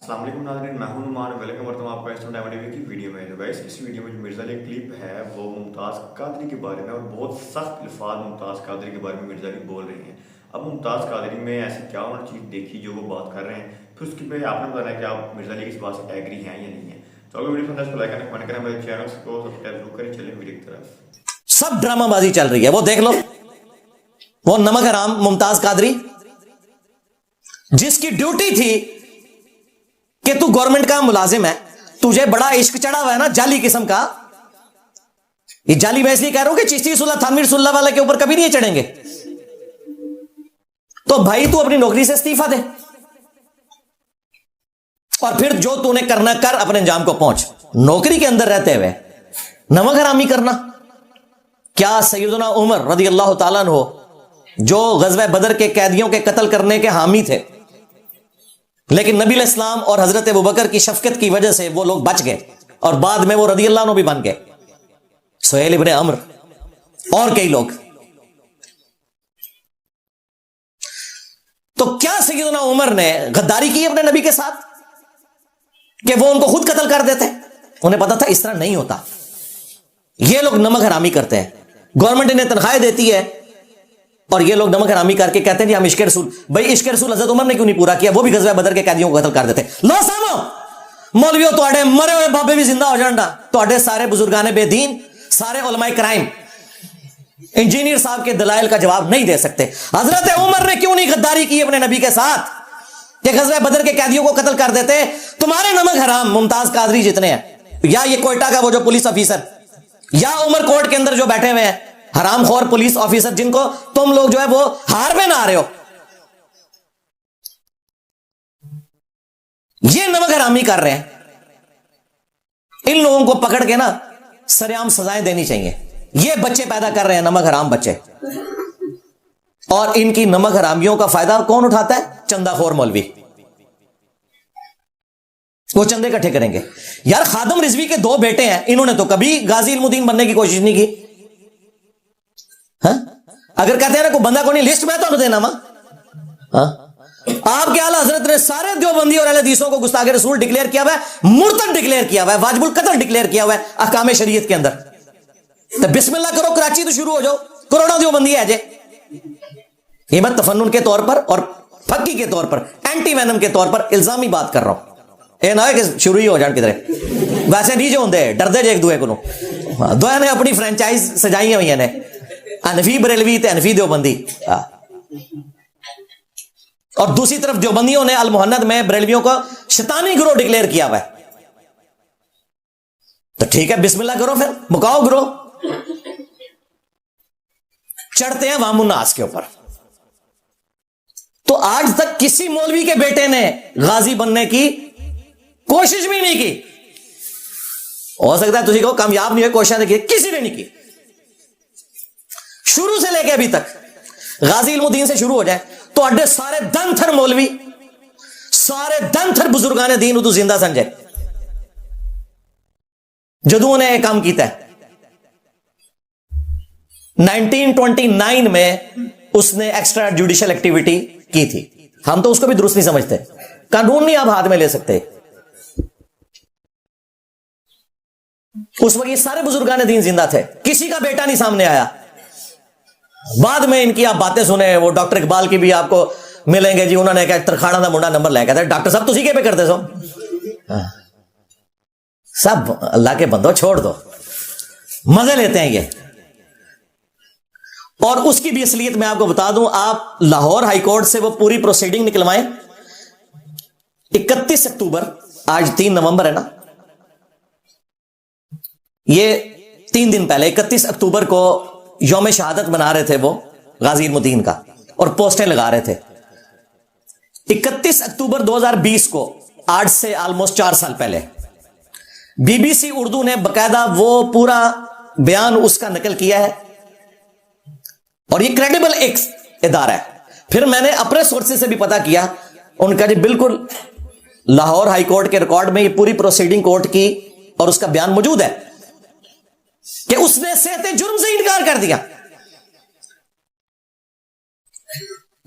अस्सलाम वालेकुम नाज़रीन, मैं हूं नुमान। वेलकम करता हूं आपका इस टाइम टीवी की वीडियो में। तो गाइस, इस वीडियो में जो मिर्ज़ा अली क्लिप है वो मुमताज़ कादरी के बारे में और बहुत सख्त अल्फाज मुमताज़ कादरी के बारे में मिर्ज़ा अली बोल रहे हैं। अब मुमताज़ कादरी में ऐसी क्या उन्होंने चीज़ देखी जो वो बात कर रहे हैं, फिर उसके पे आपने बताना है कि आप मिर्ज़ा अली की इस बात से एग्री हैं या नहीं है। तो अगर वीडियो पसंद है तो लाइक करें, कमेंट करें, मेरे चैनल को सब्सक्राइब जरूर करें। चलिए वीडियो की तरफ। सब ड्रामाबाजी चल रही है, वो देख लो। वो नमक हराम मुमताज कादरी जिसकी ड्यूटी थी कि तू गवर्नमेंट का मुलाजिम है, तुझे बड़ा इश्क चढ़ा हुआ है ना जाली किस्म का। ये जाली मैं इसलिए कह रहा हूं कि चिश्ती सुल्ला थानवीर सुल्ला वाले के ऊपर कभी नहीं चढ़ेंगे। तो भाई तू अपनी नौकरी से इस्तीफा दे और फिर जो तूने करना कर, अपने अंजाम को पहुंच। नौकरी के अंदर रहते हुए नमक हरामी करना क्या? सैयदना उमर रज़ी अल्लाह ताला अन्हु जो गज़वा बदर के कैदियों के कत्ल करने के हामी थे, लेकिन नबी इस्लाम और हजरत अबू बकर की शफकत की वजह से वो लोग बच गए और बाद में वो रज़ी अल्लाह अन्हु भी बन गए। सुहैल इब्ने अम्र और कई लोग। तो क्या सैयदना उमर ने गद्दारी की अपने नबी के साथ कि वो उनको खुद कत्ल कर देते? उन्हें पता था इस तरह नहीं होता। ये लोग नमक हरामी करते हैं, गवर्नमेंट इन्हें तनख्वाहें देती है और ये लोग नमक हरामी करके कहते हैं जी हम इश्क रसूल। भाई इश्क रसूल हजरत उमर ने क्यों नहीं पूरा किया? वो भी गज़वा बदर के कैदियों को कत्ल कर देते। लो सामो मौलवियों, तुहाडे मरे हुए बाबे भी जिंदा हो जाना, तुहाडे सारे बुजुर्गाने बेदीन, सारे उलमाए क्राइम इंजीनियर साहब के दलाइल का जवाब नहीं दे सकते। हजरत उमर ने क्यों नहीं गद्दारी की अपने नबी के साथ कि गज़वा बदर के कैदियों को कत्ल कर देते? तुम्हारे नमक हराम मुमताज कादरी जितने हैं, या ये कोयटा का वो जो पुलिस ऑफिसर, या उमर कोर्ट के अंदर जो बैठे हुए हैं हरामखोर पुलिस ऑफिसर, जिनको तुम लोग जो है वो हार में ना आ रहे हो, ये नमक हरामी कर रहे हैं। इन लोगों को पकड़ के ना सरेआम सजाएं देनी चाहिए। ये बच्चे पैदा कर रहे हैं, नमक हराम बच्चे, और इनकी नमक हरामियों का फायदा कौन उठाता है? चंदाखोर मौलवी। वो चंदे इकट्ठे करेंगे। यार खादम रिजवी के दो बेटे हैं, इन्होंने तो कभी गाजी इल्मुद्दीन बनने की कोशिश नहीं की। हाँ? अगर कहते हैं ना कोई बंदा को नहीं, लिस्ट में तो देना मां। हाँ? आपके आला हजरत ने सारे देवबंदी और अहले हदीसों को गुस्ताखे रसूल डिक्लेयर किया हुआ है, मुर्तद डिक्लेयर किया हुआ है, वाजिबुल कत्ल डिक्लेयर किया हुआ है अहकाम शरीयत के अंदर। तो बिस्मिल्लाह करो, कराची तो शुरू हो जाओ, करोड़ों देवबंदी है जे। ये मैं तफन्नुन के तौर पर और फक्की के तौर पर, एंटी वैनम के तौर पर इल्जामी बात कर रहा हूं। ये ना है कि शुरू ही हो जाए किधरे, वैसे नहीं जो होंगे डरते जे एक दूए को। दो ने अपनी फ्रेंचाइज सजाई हुई ने, हनफी बरेलवी ते हनफी देवबंदी। और दूसरी तरफ देवबंदियों ने अल मुहन्नद में बरेलवियों को शैतानी ग्रोह डिक्लेयर किया हुआ है। तो ठीक है, बिस्मिल्लाह करो, फिर मुकाओ ग्रोह। चढ़ते हैं वामुन्नास के ऊपर। तो आज तक किसी मौलवी के बेटे ने गाजी बनने की कोशिश भी नहीं की। हो सकता है तुझे को कामयाब नहीं हुए, कोशिश देखिए किसी ने नहीं की। शुरू से लेके अभी तक गाजी इल्मुद्दीन से शुरू हो जाए तो अड्डे सारे दंथर मौलवी, सारे दंथर बुजुर्गाने दीन उदू जिंदा समझे जदू ने काम किया है। 1929 में उसने एक्स्ट्रा जुडिशियल एक्टिविटी की थी। हम तो उसको भी दुरुस्त नहीं समझते, कानून नहीं आप हाथ में ले सकते। उस वक्त ये सारे बुजुर्गान दीन जिंदा थे, किसी का बेटा नहीं सामने आया। बाद में इनकी आप बातें सुने, वो डॉक्टर इकबाल की भी आपको मिलेंगे जी, उन्होंने कहा तरखाना का मुंडा नंबर लेकर डॉक्टर साहब तुसी के पे करते सो। सब अल्लाह के बंदो छोड़ दो, मजे लेते हैं ये। और उसकी भी असलियत मैं आपको बता दूं, आप लाहौर हाईकोर्ट से वो पूरी प्रोसीडिंग निकलवाएं। 31 अक्टूबर, आज 3 नवंबर है ना, ये 3 दिन पहले 31 अक्टूबर को यौम शहादत मना रहे थे वो गाजी इल्मुद्दीन का, और पोस्टें लगा रहे थे। 31 अक्टूबर 2020 को, आज से ऑलमोस्ट 4 साल पहले, बीबीसी उर्दू ने बकायदा वो पूरा बयान उसका नकल किया है, और ये क्रेडिबल एक इदारा है। फिर मैंने अपने सोर्सेज से भी पता किया, उनका जी बिल्कुल लाहौर हाई कोर्ट के रिकॉर्ड में ये पूरी प्रोसीडिंग कोर्ट की और उसका बयान मौजूद है कि उसने सेहते जुर्म से इनकार कर दिया।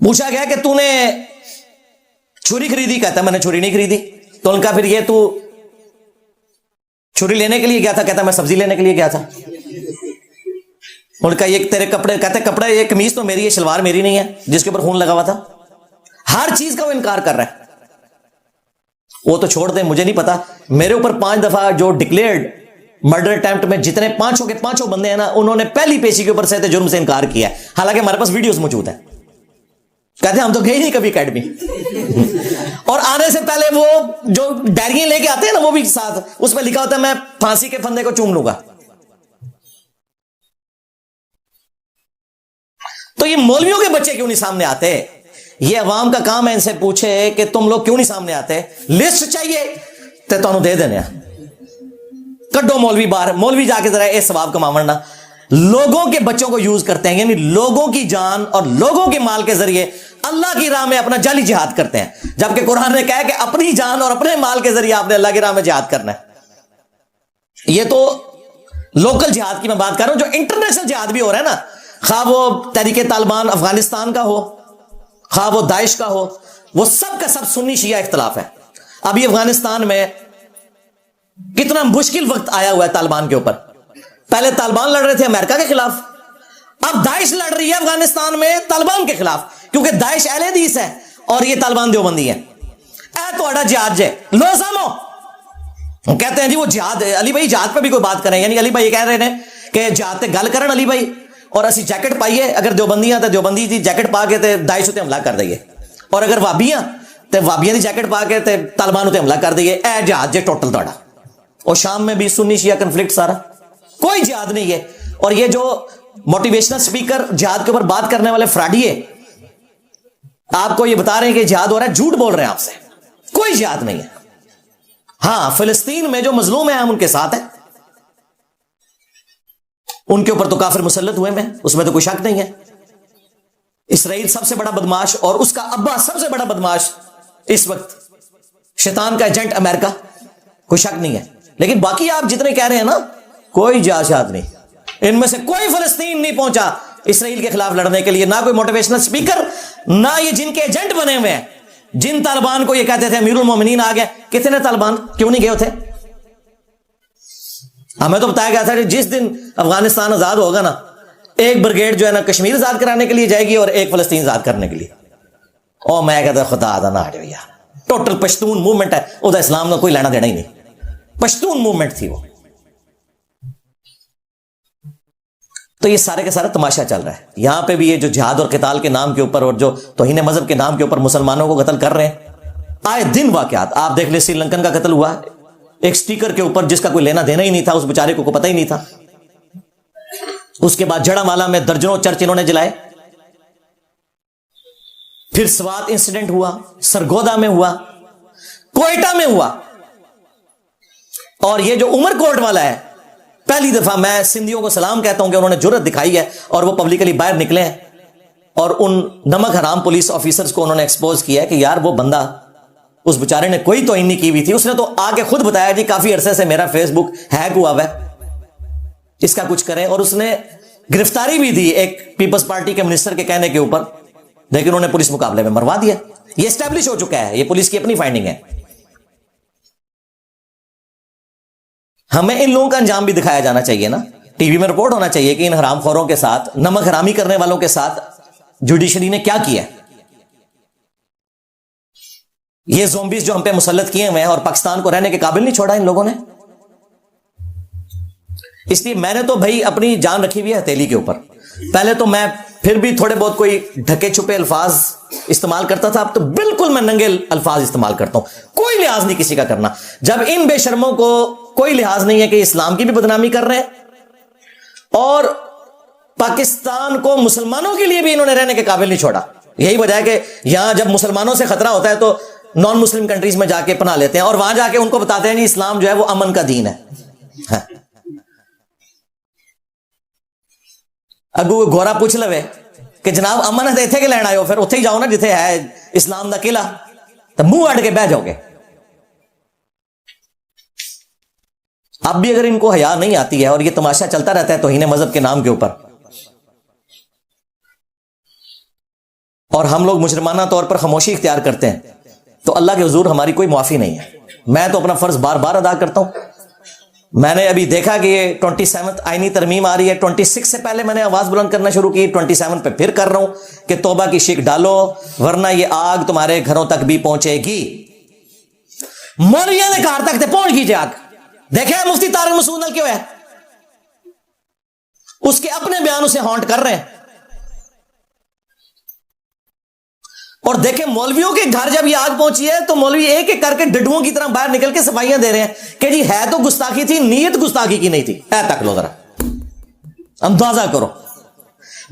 पूछा गया कि तूने छुरी खरीदी, कहता मैंने छुरी नहीं खरीदी। तो उनका फिर ये तू छुरी लेने के लिए गया था? कहता मैं सब्जी लेने के लिए गया था। उनका ये तेरे कपड़े, कहते कपड़े, ये कमीज तो मेरी है, शलवार मेरी नहीं है जिसके ऊपर खून लगा हुआ था। हर चीज का वो इनकार कर रहा है। वो तो छोड़ दे, मुझे नहीं पता, मेरे ऊपर 5 दफा जो डिक्लेयर्ड मर्डर अटेम्प्ट में जितने पांचों के पांचों बंदे हैं ना, उन्होंने पहली पेशी के ऊपर से जुर्म से इनकार किया है। हालांकि हमारे पास वीडियोस मौजूद है। कहते हैं हम तो गए नहीं कभी एकेडमी। और आने से पहले वो जो डायरियां लेके आते हैं ना, वो भी साथ, उसमें लिखा होता है मैं फांसी के फंदे को चूम लूंगा। तो ये मौलवियों के बच्चे क्यों नहीं सामने आते? ये अवाम का काम है इनसे पूछे कि तुम लोग क्यों नहीं सामने आते? लिस्ट चाहिए तो तुम दे देने, कड्डो मौलवी बाहर, मौलवी जाके जरा इस सवाब कमावन ना। लोगों के बच्चों को यूज करते हैं, यानी लोगों की जान और लोगों के माल के जरिए अल्लाह की राह में अपना जाली जिहाद करते हैं, जबकि कुरान ने कहा है कि अपनी जान और अपने माल के जरिए आपने अल्लाह की राह में जिहाद करना है। ये तो लोकल जिहाद की मैं बात कर रहा हूं। जो इंटरनेशनल जिहाद भी हो रहा है ना, खा वो तहरीके तालिबान अफगानिस्तान का हो, खा वो दाइश का हो, वो सब का सब सुन्नी शिया इख्तलाफ है। अभी अफगानिस्तान में कितना मुश्किल वक्त आया हुआ है तालिबान के ऊपर। पहले तालिबान लड़ रहे थे अमेरिका के खिलाफ, अब दाइश लड़ रही है अफगानिस्तान में तालिबान के खिलाफ, क्योंकि दाइश अहले हदीस है और ये तालिबान देवबंदी है। ए तो जिहाद है, लो सामो कहते हैं जी वो जिहाद। अली भाई जिहाद पे भी कोई बात करें, यानी अली भाई ये कह रहे हैं कि जिहाद ते गल करन अली भाई, और असि जैकेट पाइए, अगर देवबंदियां तो देवबंदी की जैकेट पा के ते दाइश उत्ते हमला कर दईए, और अगर वाबियां तो वाबियां की जैकेट पा के ते तालिबान उत्ते हमला कर दईए। ए जिहाद जे टोटल तोड़ा। और शाम में भी सुन्नी शिया कन्फ्लिक्ट सारा, कोई जिहाद नहीं है। और ये जो मोटिवेशनल स्पीकर जिहाद के ऊपर बात करने वाले फ्राडिये आपको ये बता रहे हैं कि जिहाद हो रहा है, झूठ बोल रहे हैं आपसे, कोई जिहाद नहीं है। हां, फिलिस्तीन में जो मजलूम है हम उनके साथ हैं, उनके ऊपर तो काफिर मुसल्लत हुए में, उसमें तो कोई शक नहीं है। इसराइल सबसे बड़ा बदमाश और उसका अब्बा सबसे बड़ा बदमाश इस वक्त, शैतान का एजेंट अमेरिका, कोई शक नहीं है। लेकिन बाकी आप जितने कह रहे हैं ना, कोई जाशात नहीं, इनमें से कोई फिलिस्तीन नहीं पहुंचा इसराइल के खिलाफ लड़ने के लिए, ना कोई मोटिवेशनल स्पीकर, ना ये जिनके एजेंट बने हुए हैं, जिन तालिबान को ये कहते थे अमीरुल मोमिनीन आ गए। कितने तालिबान क्यों नहीं गए थे? हमें तो बताया गया था कि जिस दिन अफगानिस्तान आजाद होगा ना, एक ब्रिगेड जो है ना कश्मीर आजाद कराने के लिए जाएगी और एक फलस्तीन आजाद करने के लिए। और मैं कहता खुदा आदा ना हटे भैया, टोटल पश्तून मूवमेंट है, उधर इस्लाम का कोई लेना देना ही नहीं, पश्तून मूवमेंट थी वो। तो ये सारे का सारा तमाशा चल रहा है। यहां पे भी ये जो जिहाद और क़िताल के नाम के ऊपर और जो तौहीन मजहब के नाम के ऊपर मुसलमानों को कत्ल कर रहे हैं, आए दिन वाकयात आप देख ले। श्रीलंकन का कत्ल हुआ एक स्टिकर के ऊपर जिसका कोई लेना देना ही नहीं था, उस बेचारे को पता ही नहीं था। उसके बाद जड़ामाला में दर्जनों चर्च इन्होंने जलाए। फिर स्वात इंसिडेंट हुआ, सरगोदा में हुआ, कोयटा में हुआ। और ये जो उमरकोट वाला है, पहली दफा मैं सिंधियों को सलाम कहता हूं कि उन्होंने जुर्रत दिखाई है और वो पब्लिकली बाहर निकले हैं और उन नमक हराम पुलिस ऑफिसर्स को उन्होंने एक्सपोज किया है कि यार वो बंदा, उस बेचारे ने कोई तौहीन नहीं की हुई थी। उसने तो आके खुद बताया जी काफी अरसे से मेरा फेसबुक हैक हुआ है, इसका कुछ करें। और उसने गिरफ्तारी भी दी एक पीपल्स पार्टी के मिनिस्टर के कहने के ऊपर, लेकिन उन्होंने पुलिस मुकाबले में मरवा दिया। यह एस्टैब्लिश हो चुका है, यह पुलिस की अपनी फाइंडिंग है। हमें इन लोगों का अंजाम भी दिखाया जाना चाहिए ना, टीवी में रिपोर्ट होना चाहिए कि इन हरामखोरों के साथ, नमक हरामी करने वालों के साथ जुडिशरी ने क्या किया। ये ज़ोंबीज जो हम पे मुसल्लत किए हुए हैं और पाकिस्तान को रहने के काबिल नहीं छोड़ा इन लोगों ने। इसलिए मैंने तो भाई अपनी जान रखी हुई है हथेली के ऊपर। पहले तो मैं फिर भी थोड़े बहुत कोई ढके छुपे अल्फाज इस्तेमाल करता था, अब तो बिल्कुल मैं नंगे अल्फाज इस्तेमाल करता हूं, कोई लिहाज नहीं किसी का करना। जब इन बेशर्मों को कोई लिहाज नहीं है कि इस्लाम की भी बदनामी कर रहे हैं और पाकिस्तान को मुसलमानों के लिए भी इन्होंने रहने के काबिल नहीं छोड़ा। यही वजह है कि यहां जब मुसलमानों से खतरा होता है तो नॉन मुस्लिम कंट्रीज में जाके पना लेते हैं और वहां जाके उनको बताते हैं नहीं इस्लाम जो है वो अमन का दीन है। अगू गोरा पूछ लवे कि जनाब अमन है तो इत्थे के लैन आयो, फिर उत्थे ही जाओ ना जिथे है इस्लाम का किला, तो मुंह अड़ के बह जाओगे। अब भी अगर इनको हया नहीं आती है और ये तमाशा चलता रहता है तौहीन मजहब के नाम के ऊपर, और हम लोग मुजरमाना तौर पर खामोशी इख्तियार करते हैं, तो अल्लाह के हुजूर हमारी कोई मुआफी नहीं है। मैं तो अपना फर्ज बार बार अदा करता हूं। मैंने अभी देखा कि ये 27th आईनी तरमीम आ रही है, 26 से पहले मैंने आवाज बुलंद करना शुरू की, 27 पे फिर कर रहा हूं कि तौबा की शिक डालो वरना ये आग तुम्हारे घरों तक भी पहुंचेगी। मौलविया ने कहा तक पहुंच गई आग। देखे मुफ्ती तारिक मसूद क्यों है, उसके अपने बयान उसे हॉन्ट कर रहे हैं। और देखें मौलवियों के घर जब ये आग पहुंची है तो मौलवी एक एक करके डड्डुओं की तरह बाहर निकल के सफाइयां दे रहे हैं कि जी है तो गुस्ताखी थी, नीयत गुस्ताखी की नहीं थी। ऐ तक लो जरा, अंदाजा करो।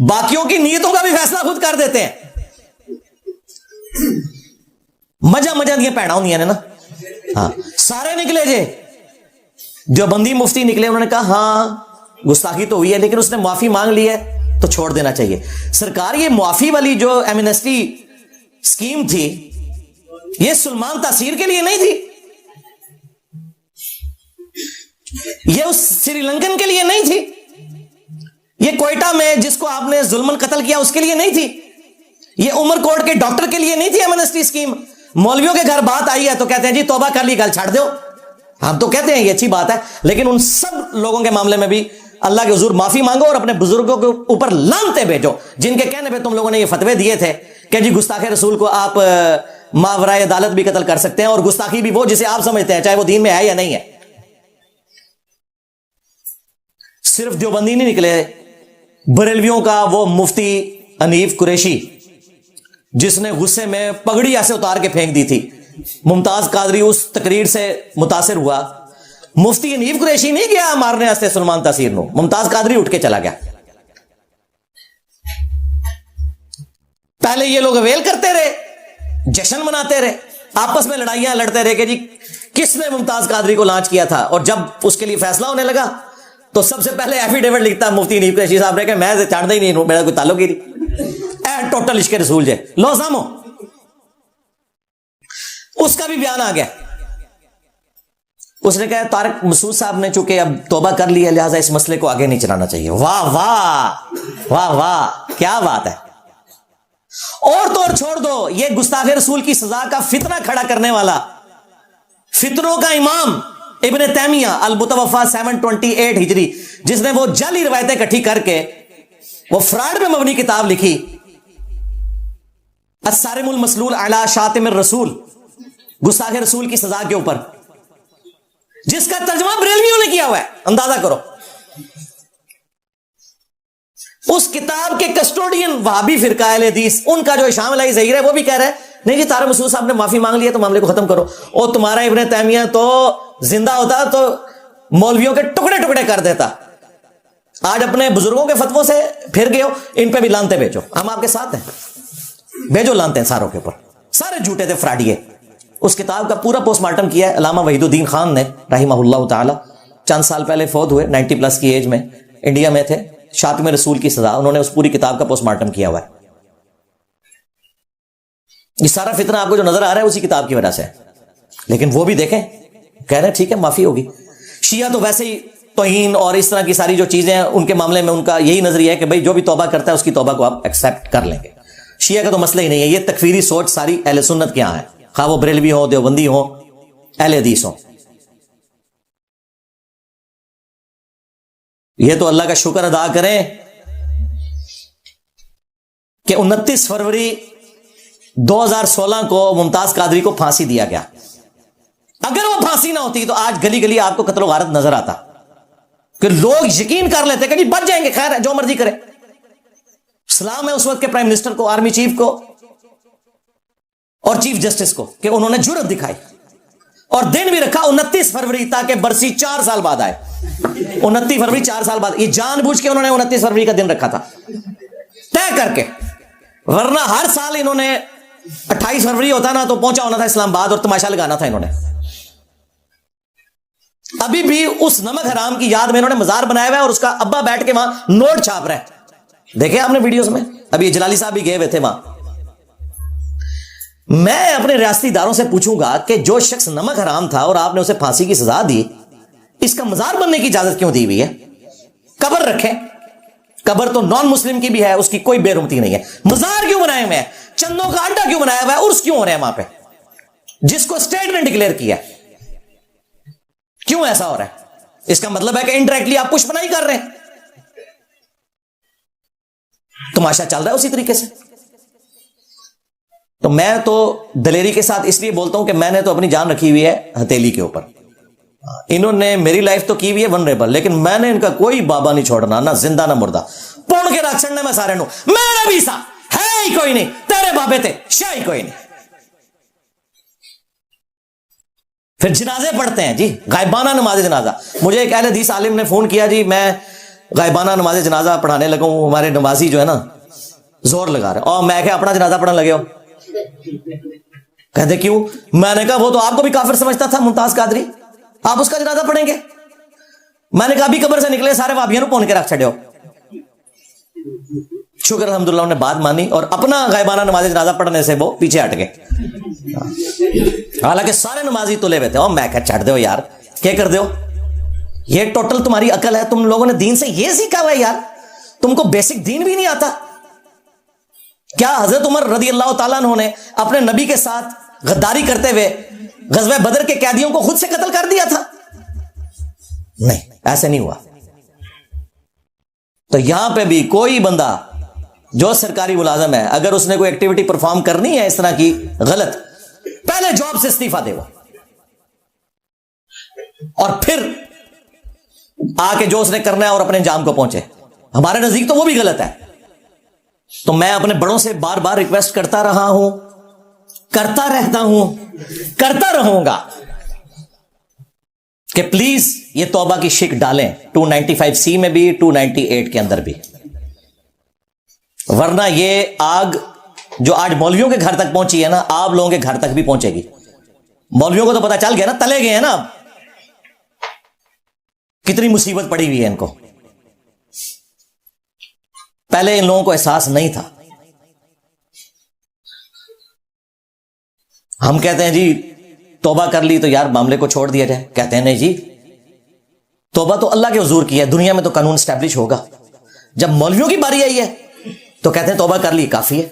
बाकियों की नीयतों का भी फैसला खुद कर देते हैं। मजा मजा दिया पैड़ा होंगी ने ना। हाँ सारे निकले जे, देवबंदी मुफ्ती निकले, उन्होंने कहा हां गुस्ताखी तो हुई है लेकिन उसने माफी मांग ली है तो छोड़ देना चाहिए। सरकार ये माफी वाली जो एमनेस्टी स्कीम थी ये सुलेमान तासीर के लिए नहीं थी, ये उस श्रीलंकन के लिए नहीं थी, ये कोयटा में जिसको आपने जुल्मन कत्ल किया उसके लिए नहीं थी, ये उमरकोट के डॉक्टर के लिए नहीं थी एमनेस्टी स्कीम। मौलवियों के घर बात आई है तो कहते हैं जी तौबा कर ली, गल छाड़ दो। हम तो कहते हैं ये अच्छी बात है, लेकिन उन सब लोगों के मामले में भी अल्लाह के हुजूर माफी मांगो और अपने बुजुर्गों के ऊपर लानते भेजो जिनके कहने पे तुम लोगों ने ये फतवे दिए थे कि जी गुस्ताखे रसूल को आप मावराए अदालत भी कत्ल कर सकते हैं, और गुस्ताखी भी वो जिसे आप समझते हैं चाहे वो दीन में है या नहीं है। सिर्फ देवबंदी नहीं निकले, बरेलवियों का वो मुफ्ती हनीफ कुरैशी जिसने गुस्से में पगड़ी ऐसे उतार के फेंक दी थी, मुमताज कादरी उस तकरीर से मुतासिर हुआ। मुफ्ती हनीफ कुरैशी नहीं गया मारने वास्ते सुलेमान तासीर नो, मुमताज कादरी उठ के चला गया। पहले ये लोग अवेल करते रहे, जश्न मनाते रहे, आपस में लड़ाइयां लड़ते रहे कि जी किसने मुमताज कादरी को लॉन्च किया था, और जब उसके लिए फैसला होने लगा तो सबसे पहले एफिडेविट लिखता मुफ्ती हनीफ कुरैशी साहब ने कि मैं चाहता ही नहीं, मेरा कोई ताल्लुक ही नहीं, टोटल इश्क रसूल जे लो सामो। उसका भी बयान आ गया, उसने कहा तारिक मसूद साहब ने चूंकि अब तौबा कर ली है लिहाजा इस मसले को आगे नहीं चलाना चाहिए। वाह वाह वाह वाह क्या बात है। और तो और छोड़ दो, ये गुस्ताखे रसूल की सजा का फितना खड़ा करने वाला, फितनों का इमाम इब्ने तैमिया अल मुतवफ़ा 728 हिजरी, जिसने वो जाली रवायतें इकट्ठी करके वो फ्रॉड में मबनी किताब लिखी अस्सारिमुल मसलूल अला शातिमिर रसूल, गुस्ताखे रसूल की सजा के ऊपर, जिसका तर्जुमा बरेलवियों ने किया हुआ है। अंदाजा करो, उस किताब के कस्टोडियन वहाबी फिरका अहले हदीस, उनका जो हिशाम अलाई ज़हीर है, वो भी कह रहे हैं नहीं जी तारिक मसूद साहब ने माफी मांग लिया तो मामले को खत्म करो। और तुम्हारा इब्ने तैमिया तो जिंदा होता तो मौलवियों के टुकड़े टुकड़े कर देता। आज अपने बुजुर्गों के फतवों से फिर गए हो, इन पे भी लानते भेजो, हम आपके साथ हैं, भेजो लानते हैं सारों के ऊपर, सारे झूठे थे फ्राडिये। उस किताब का पूरा पोस्टमार्टम किया है अल्लामा वहीदुद्दीन खान ने रहिमहुल्लाह ताला, चंद साल पहले फौत हुए, 90 प्लस की एज में, इंडिया में थे, शातिम रसूल की सजा, उन्होंने उस पूरी किताब का पोस्टमार्टम किया हुआ है। ये सारा फितना आपको जो नजर आ रहा है उसी किताब की वजह से, लेकिन वो भी देखें, कह रहे हैं ठीक है माफी होगी। शिया तो वैसे ही तौहीन और इस तरह की सारी जो चीजें हैं उनके मामले में उनका यही नजरिया है कि भाई जो भी तौबा करता है उसकी तौबा को आप एक्सेप्ट कर लेंगे। शिया का तो मसला ही नहीं है, ये तकफीरी सोच सारी अहले सुन्नत के यहां है, खा वो बरेलवी हो, देवबंदी हो, अहले हदीस हो। ये तो अल्लाह का शुक्र अदा करें कि 29 फरवरी 2016 को मुमताज कादरी को फांसी दिया गया। अगर वो फांसी ना होती तो आज गली गली आपको कत्ल गारत नजर आता, कि लोग यकीन कर लेते कि बच जाएंगे, खैर है जो मर्जी करे। सलाम है उस वक्त के प्राइम मिनिस्टर को, आर्मी चीफ को और चीफ जस्टिस को कि उन्होंने जुर्रत दिखाई और दिन भी रखा 29 फरवरी, ताकि बरसी 4 साल बाद आए। 29 फरवरी 4 साल बाद, ये जानबूझ के उन्होंने 29 फरवरी का दिन रखा था तय करके, वरना हर साल इन्होंने 28 फरवरी होता ना तो पहुंचा होना था इस्लामाबाद और तमाशा लगाना था इन्होंने। अभी भी उस नमक हराम की याद में इन्होंने मजार बनाया हुआ है और उसका अब्बा बैठ के वहां नोट छाप रहा है, देखे आपने वीडियोस में। अभी जलाली साहब भी गए हुए थे वहां। मैं अपने रियासती इदारों से पूछूंगा कि जो शख्स नमक हराम था और आपने उसे फांसी की सजा दी, इसका मजार बनने की इजाजत क्यों दी हुई है? कब्र रखें, कब्र तो नॉन मुस्लिम की भी है, उसकी कोई बेरुमती नहीं है। मजार क्यों बनाए हुए हैं? चंदों का अड्डा क्यों बनाया हुआ है? उर्स क्यों हो रहे हैं वहां पे, जिसको स्टेट ने डिक्लेयर किया? क्यों ऐसा हो रहा है? इसका मतलब है कि इनडायरेक्टली आप पुष्प नहीं कर रहे हैं। तमाशा चल रहा है उसी तरीके से। तो मैं तो दलेरी के साथ इसलिए बोलता हूं कि मैंने तो अपनी जान रखी हुई है हथेली के ऊपर। इन्होंने मेरी लाइफ तो की हुई है वनरेबल, लेकिन मैंने इनका कोई बाबा नहीं छोड़ना, ना जिंदा ना मुर्दा। पुण के रख छड़ने में सारे नु मेरा भी सा है ही कोई नहीं, तेरे बाबे थे शाह ही कोई नहीं। फिर जनाजे पढ़ते हैं जी, गायबाना नमाज जनाजा। मुझे एक अहले हदीस आलिम ने फोन किया जी, मैं गायबाना नमाज जनाजा पढ़ाने लगा हूं, हमारे नमाजी जो है ना जोर लगा रहे। और मैं क्या अपना जनाजा पढ़ने लगे हो? कहते क्यों? मैंने कहा वो तो आपको भी काफिर समझता था मुमताज कादरी, आप उसका जनाजा पढ़ेंगे? मैंने कहा अभी कब्र से निकले सारे वाबियों को पौन के रख छड़े हो। शुक्र अल्हम्दुलिल्लाह उन्होंने बात मानी और अपना गायबाना नमाज जनाजा पढ़ने से वो पीछे हट गए। हालांकि सारे नमाजी तुले हुए थे। और मैं क्या छड़ दो यार, क्या कर दो? ये टोटल तुम्हारी अकल है, तुम लोगों ने दीन से ये सीखा हुआ है यार, तुमको बेसिक दीन भी नहीं आता क्या? हजरत उमर रदी अल्लाह तआला अन्हु ने अपने नबी के साथ गद्दारी करते हुए गज़वे बदर के कैदियों को खुद से कत्ल कर दिया था? नहीं, ऐसे नहीं हुआ। तो यहां पे भी कोई बंदा जो सरकारी मुलाजम है, अगर उसने कोई एक्टिविटी परफॉर्म करनी है इस तरह की गलत, पहले जॉब से इस्तीफा दे वो, और फिर आके जो उसने करना है और अपने अंजाम को पहुंचे। हमारे नजदीक तो वो भी गलत है। तो मैं अपने बड़ों से बार बार रिक्वेस्ट करता रहा हूं, करता रहता हूं, करता रहूंगा कि प्लीज ये तौबा की शिक डालें 295C में भी, 298 के अंदर भी, वरना ये आग जो आज मौलवियों के घर तक पहुंची है ना, आप लोगों के घर तक भी पहुंचेगी। मौलवियों को तो पता चल गया ना, तले गए हैं ना, कितनी मुसीबत पड़ी हुई है इनको। पहले इन लोगों को एहसास नहीं था। हम कहते हैं जी तौबा कर ली तो यार मामले को छोड़ दिया जाए, कहते हैं नहीं जी, तौबा तो अल्लाह के हुजूर की है, दुनिया में तो कानून स्टैब्लिश होगा। जब मौलवियों की बारी आई है तो कहते हैं तौबा कर ली काफी है।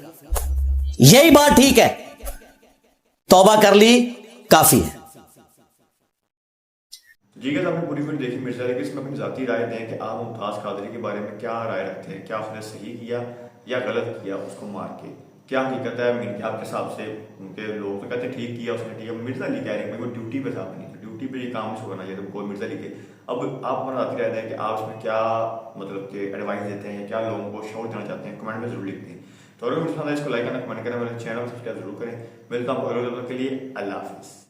यही बात ठीक है, तौबा कर ली काफी है। जी अगर आपने पूरी वीडियो देखी मिर्जा अली, इसमें अपनी जाती राय दें कि आप मुमताज कादरी के बारे में क्या राय रखते हैं, क्या उसने सही किया या गलत किया उसको मार के, क्या हकीकत है आपके हिसाब से? उनके लोग तो कहते हैं ठीक किया उसने, ठीक है। मिर्जा अली कह रहे हैं वो ड्यूटी पे साहब नहीं, ड्यूटी पे ये काम से होना चाहिए तो मिर्जा अली के। अब आप हमारा जाती राय दें कि आप इसमें क्या मतलब कि एडवाइस देते हैं, क्या लोगों को शौक देना चाहते हैं, कमेंट में जरूर लिखते हैं। तो अगर वीडियो पसंद आए इसको लाइक करना, कमेंट करना, मेरे चैनल को सब्सक्राइब जरूर करें। मिलता हूँ अगले वीडियो के लिए। अल्लाह हाफिज़।